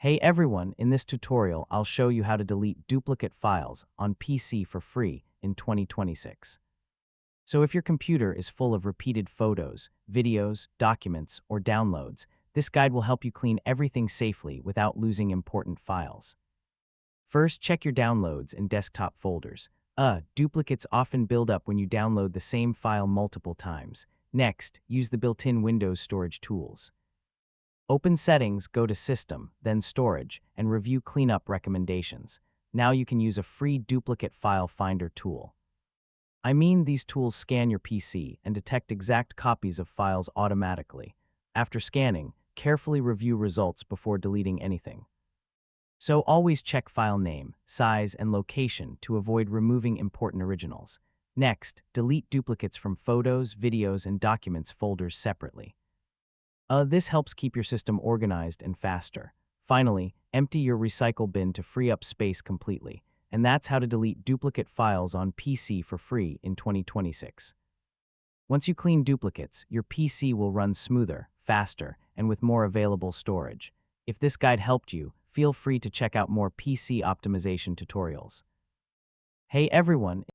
Hey everyone, in this tutorial I'll show you how to delete duplicate files on PC for free in 2026. So if your computer is full of repeated photos, videos, documents, or downloads, this guide will help you clean everything safely without losing important files. First, check your downloads and desktop folders. Duplicates often build up when you download the same file multiple times. Next, use the built-in Windows storage tools. Open Settings, go to System, then Storage, and review cleanup recommendations. Now you can use a free duplicate file finder tool. I mean, these tools scan your PC and detect exact copies of files automatically. After scanning, carefully review results before deleting anything. So always check file name, size, and location to avoid removing important originals. Next, delete duplicates from photos, videos, and documents folders separately. This helps keep your system organized and faster. Finally, empty your recycle bin to free up space completely. And that's how to delete duplicate files on PC for free in 2026. Once you clean duplicates, your PC will run smoother, faster, and with more available storage. If this guide helped you, feel free to check out more PC optimization tutorials. Hey everyone!